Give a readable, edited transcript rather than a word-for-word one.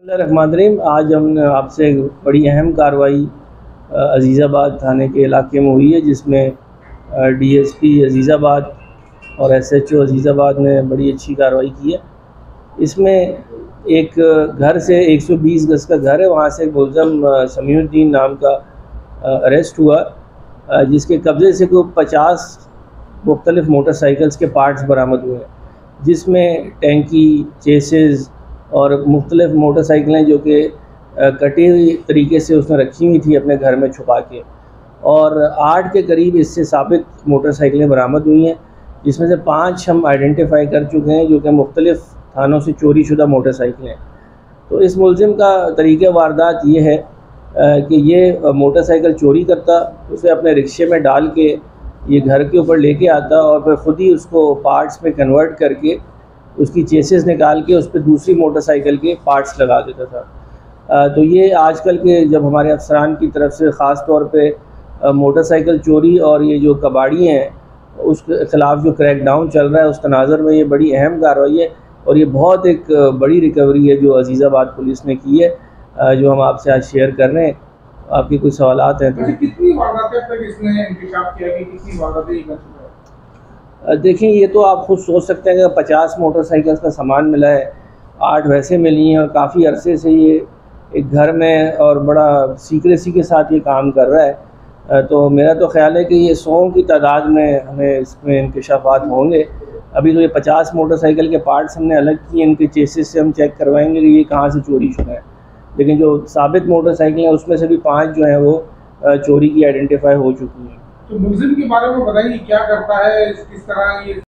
रहमान, आज हमने आपसे एक बड़ी अहम कार्रवाई अज़ीज़ाबाद थाने के इलाके में हुई है, जिसमें डीएसपी अज़ीज़ाबाद और एसएचओ अज़ीज़ाबाद ने बड़ी अच्छी कार्रवाई की है। इसमें एक घर से 120 गज़ का घर है, वहाँ से एक मुलज़म समीउद्दीन नाम का अरेस्ट हुआ, जिसके कब्ज़े से कोई 50 मुख्तलिफ़ मोटरसाइकिल्स के पार्ट्स बरामद हुए हैं, जिसमें टैंकी, चेसिस और मुख्तलिफ़ मोटरसाइकिलें जो कि कटी हुई तरीके से उसने रखी हुई थी अपने घर में छुपा के, और 8 के करीब इससे साबित मोटरसाइकिलें बरामद हुई हैं, जिसमें से 5 हम आइडेंटिफाई कर चुके हैं जो कि मुख्तलिफ़ थानों से चोरी शुदा मोटरसाइकिलें हैं। तो इस मुलज़िम का तरीक़े वारदात ये है कि ये मोटरसाइकिल चोरी करता, उसे अपने रिक्शे में डाल के ये घर के ऊपर लेके आता और फिर ख़ुद ही उसको पार्ट्स में कन्वर्ट करके उसकी चेसिस निकाल के उस पर दूसरी मोटरसाइकिल के पार्ट्स लगा देता था। तो ये आजकल के जब हमारे अफसरान की तरफ से ख़ास तौर पे मोटरसाइकिल चोरी और ये जो कबाड़ी हैं उसके ख़िलाफ़ जो क्रैकडाउन चल रहा है, उस तनाज़ुर में ये बड़ी अहम कार्रवाई है और ये बहुत एक बड़ी रिकवरी है जो अज़ीज़ाबाद पुलिस ने की है, जो हम आपसे आज शेयर कर रहे हैं। आपके कोई सवालात हैं तो? कितनी वारदातें अब तक इसने इंकशाफ किया कि कितनी वारदातें ये कर चुका है? देखिए, ये तो आप खुद सोच सकते हैं कि 50 मोटरसाइकिल्स का सामान मिला है, 8 वैसे मिली हैं और काफ़ी अरसे से ये एक घर में और बड़ा सीक्रेसी के साथ ये काम कर रहा है। तो मेरा तो ख़्याल है कि ये 100 की तादाद में हमें इसमें इंकशाफात होंगे। अभी तो ये 50 मोटरसाइकिल के पार्ट्स हमने अलग किए, इनके चेसिस से हम चेक करवाएंगे कि ये कहाँ से चोरी शुदा है, लेकिन जो साबित मोटरसाइकिल हैं उसमें से भी 5 जो हैं वो चोरी की आइडेंटिफाई हो चुकी हैं। तो मुलजिम के बारे में बताइए, क्या करता है, किस तरह ये